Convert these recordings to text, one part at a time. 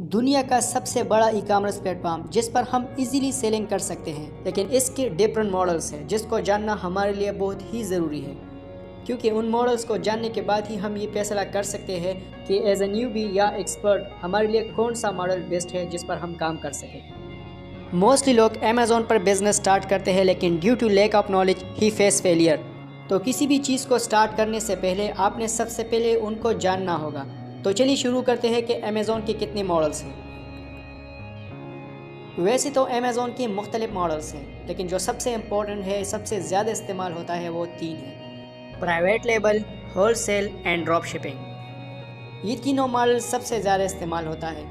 दुनिया का सबसे बड़ा ई कॉमर्स प्लेटफॉर्म जिस पर हम इजीली सेलिंग कर सकते हैं, लेकिन इसके डिफरेंट मॉडल्स हैं जिसको जानना हमारे लिए बहुत ही ज़रूरी है, क्योंकि उन मॉडल्स को जानने के बाद ही हम ये फैसला कर सकते हैं कि एज ए न्यूबी या एक्सपर्ट हमारे लिए कौन सा मॉडल बेस्ट है जिस पर हम काम कर सकें। मोस्टली लोग अमेज़ॉन पर बिजनेस स्टार्ट करते हैं, लेकिन due to lack of knowledge ही फेस फेलियर। तो किसी भी चीज़ को स्टार्ट करने से पहले आपने सबसे पहले उनको जानना होगा। तो चलिए शुरू करते हैं कि अमेज़ॉन के कितने मॉडल्स हैं। वैसे तो अमेज़ॉन के मुख्तलिफ मॉडल्स हैं, लेकिन जो सबसे इम्पोर्टेंट है, सबसे ज़्यादा इस्तेमाल होता है, वो 3 है: private label, wholesale and drop shipping. ये तीनों मॉडल सबसे ज़्यादा इस्तेमाल होता है।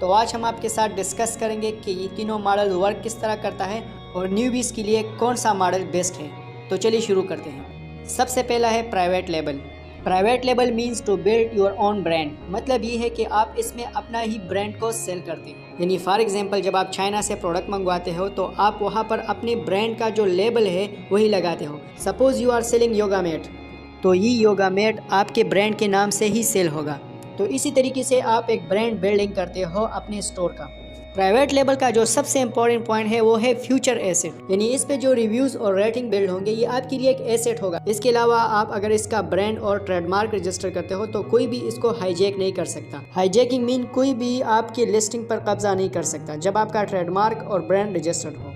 तो आज हम आपके साथ डिस्कस करेंगे कि ये तीनों मॉडल वर्क किस तरह करता है और न्यूबीज़ के लिए कौन सा मॉडल बेस्ट है। तो चलिए शुरू करते हैं। सबसे पहला है private label. Private label means to build your own brand. मतलब ये है कि आप इसमें अपना ही ब्रांड को सेल करते हैं। यानी फॉर एग्जांपल, जब आप चाइना से प्रोडक्ट मंगवाते हो तो आप वहाँ पर अपने ब्रांड का जो लेबल है वही लगाते हो। Suppose you are selling yoga mat, तो ये योगा मैट आपके ब्रांड के नाम से ही सेल होगा। तो इसी तरीके से आप एक ब्रांड बिल्डिंग करते हो अपने स्टोर का। प्राइवेट लेबल का जो सबसे इम्पोर्टेंट पॉइंट है वो है फ्यूचर एसेट, यानी इस पे जो रिव्यूज़ और रेटिंग बिल्ड होंगे ये आपके लिए एक एसेट होगा। इसके अलावा आप अगर इसका ब्रांड और ट्रेडमार्क रजिस्टर करते हो तो कोई भी इसको हाईजैक नहीं कर सकता। हाईजैकिंग मीन कोई भी आपकी लिस्टिंग पर कब्जा नहीं कर सकता जब आपका ट्रेडमार्क और ब्रांड रजिस्टर्ड हो।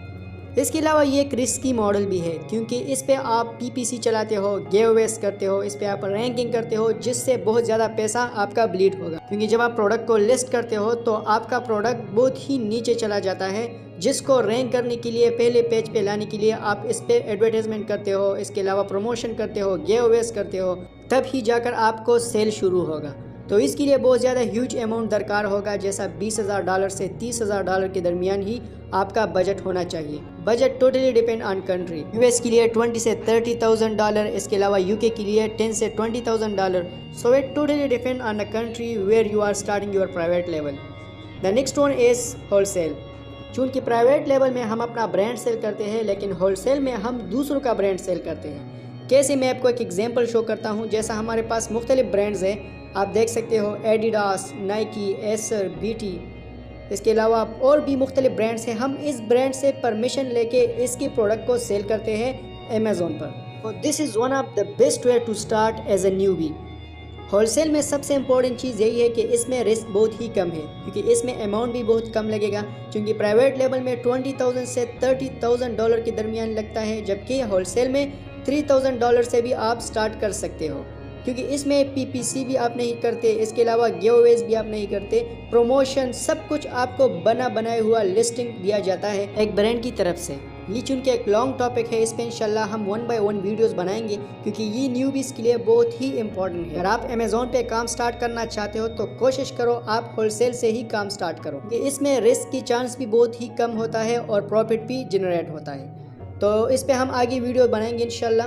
इसके अलावा ये एक रिस्की मॉडल भी है, क्योंकि इस पे आप पीपीसी चलाते हो, गिवअवेज करते हो, इस पे आप रैंकिंग करते हो, जिससे बहुत ज़्यादा पैसा आपका ब्लीड होगा। क्योंकि जब आप प्रोडक्ट को लिस्ट करते हो तो आपका प्रोडक्ट बहुत ही नीचे चला जाता है, जिसको रैंक करने के लिए, पहले पेज पे लाने के लिए आप इस पे एडवर्टाइजमेंट करते हो, इसके अलावा प्रमोशन करते हो, गिवअवेज करते हो, तब ही जाकर आपको सेल शुरू होगा। तो इसके लिए बहुत ज़्यादा ह्यूज अमाउंट दरकार होगा, जैसा $20,000 से $30,000 के दरमियान ही आपका बजट होना चाहिए। Budget totally depend on country. US के लिए $20,000 से $30,000, इसके अलावा यूके के लिए $10,000 से $20,000। So it totally depend on the country where you are starting your private level. The next one is wholesale. चूँकि प्राइवेट लेवल में हम अपना ब्रांड सेल करते हैं, लेकिन होलसेल में हम दूसरों का ब्रांड सेल करते हैं। कैसे, मैं आपको एक एग्जाम्पल शो करता हूँ। जैसा हमारे पास मुख्तलिफ ब्रांड्स हैं, आप देख सकते हो एडिडास, नाइकी, एसर, बीटी, इसके अलावा और भी मुख्तलिफ ब्रांड्स हैं। हम इस ब्रांड से परमिशन लेके इसके प्रोडक्ट को सेल करते हैं अमेज़ॉन पर। तो this is one of the best way to start as a newbie. Wholesale में सबसे इम्पोर्टेंट चीज़ यही है कि इसमें रिस्क बहुत ही कम है, क्योंकि इसमें अमाउंट भी बहुत कम लगेगा। क्योंकि प्राइवेट लेवल में $20,000 से $30,000 के दरमियान लगता है, जबकि होलसेल में $3,000 से भी आप स्टार्ट कर सकते हो। क्योंकि इसमें पीपीसी भी आप नहीं करते, इसके अलावा गिवअवेज भी आप नहीं करते, प्रमोशन सब कुछ आपको बना बनाया हुआ लिस्टिंग दिया जाता है एक ब्रांड की तरफ से। ये चूँकि एक लॉन्ग टॉपिक है, इस पर इंशाल्लाह हम 1 by 1 वीडियोस बनाएंगे, क्योंकि ये न्यूबीज़ के लिए बहुत ही इंपॉर्टेंट है। अगर आप अमेज़ॉन पे काम स्टार्ट करना चाहते हो तो कोशिश करो आप होलसेल से ही काम स्टार्ट करो, कि इसमें रिस्क की चांस भी बहुत ही कम होता है और प्रॉफिट भी जनरेट होता है। तो इस पर हम आगे वीडियो बनाएंगे इंशाल्लाह।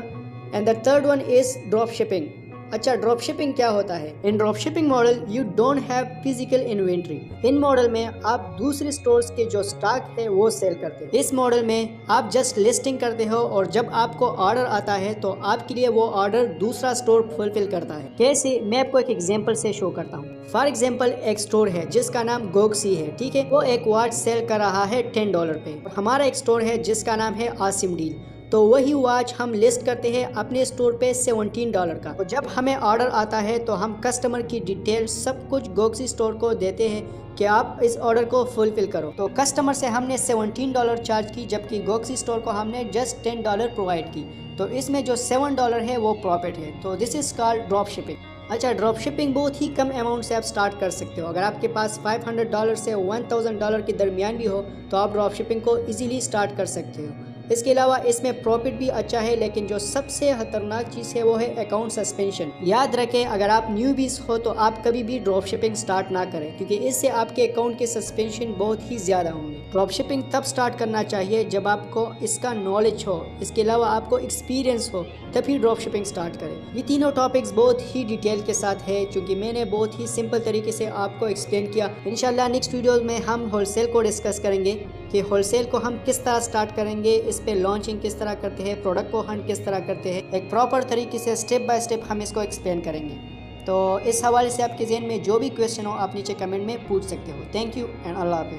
And the third one is drop shipping. अच्छा, ड्रॉप शिपिंग क्या होता है? इन drop shipping model you don't have physical inventory. In model में आप दूसरे स्टोर्स के जो स्टॉक है वो सेल करते हैं। इस मॉडल में आप जस्ट लिस्टिंग करते हो और जब आपको ऑर्डर आता है तो आपके लिए वो ऑर्डर दूसरा स्टोर फुलफिल करता है। कैसे, मैं आपको एक एग्जांपल से शो करता हूँ। फॉर एग्जांपल, एक स्टोर है जिसका नाम गोक्सी है, ठीक है। वो एक वॉच सेल कर रहा है $10 पे। हमारा एक स्टोर है जिसका नाम है आसिम डील, तो वही वॉच हम लिस्ट करते हैं अपने स्टोर पे $17 का। तो जब हमें ऑर्डर आता है तो हम कस्टमर की डिटेल सब कुछ गोक्सी स्टोर को देते हैं कि आप इस ऑर्डर को फुलफिल करो। तो कस्टमर से हमने $17 चार्ज की, जबकि गोक्सी स्टोर को हमने जस्ट $10 प्रोवाइड की। तो इसमें जो $7 है वो प्रॉफिट है। तो this is called drop shipping. अच्छा, ड्रॉप शिपिंग बहुत ही कम अमाउंट से आप स्टार्ट कर सकते हो। अगर आपके पास $500 से $1,000 के दरमियान भी हो तो आप ड्रॉप शिपिंग को इजीली स्टार्ट कर सकते हो। इसके अलावा इसमें प्रॉफिट भी अच्छा है, लेकिन जो सबसे खतरनाक चीज़ है वो है अकाउंट सस्पेंशन। याद रखें, अगर आप न्यूबीज़ हो तो आप कभी भी ड्रॉप शिपिंग स्टार्ट ना करें, क्योंकि इससे आपके अकाउंट के सस्पेंशन बहुत ही ज़्यादा होंगे। ड्रॉप शिपिंग तब स्टार्ट करना चाहिए जब आपको इसका नॉलेज हो, इसके अलावा आपको एक्सपीरियंस हो, तभी ड्रॉप शिपिंग स्टार्ट करें। ये तीनों टॉपिक्स बहुत ही डिटेल के साथ है, क्योंकि मैंने बहुत ही सिंपल तरीके से आपको एक्सप्लेन किया। इंशाल्लाह नेक्स्ट वीडियो में हम होलसेल को डिस्कस करेंगे कि होलसेल को हम किस तरह स्टार्ट करेंगे, इस पे लॉन्चिंग किस तरह करते हैं, प्रोडक्ट को हंट किस तरह करते हैं। एक प्रॉपर तरीके से स्टेप बाय स्टेप हम इसको एक्सप्लेन करेंगे। तो इस हवाले से आपके जहन में जो भी क्वेश्चन हो आप नीचे कमेंट में पूछ सकते हो। थैंक यू एंड अल्लाह हाफ़िज़।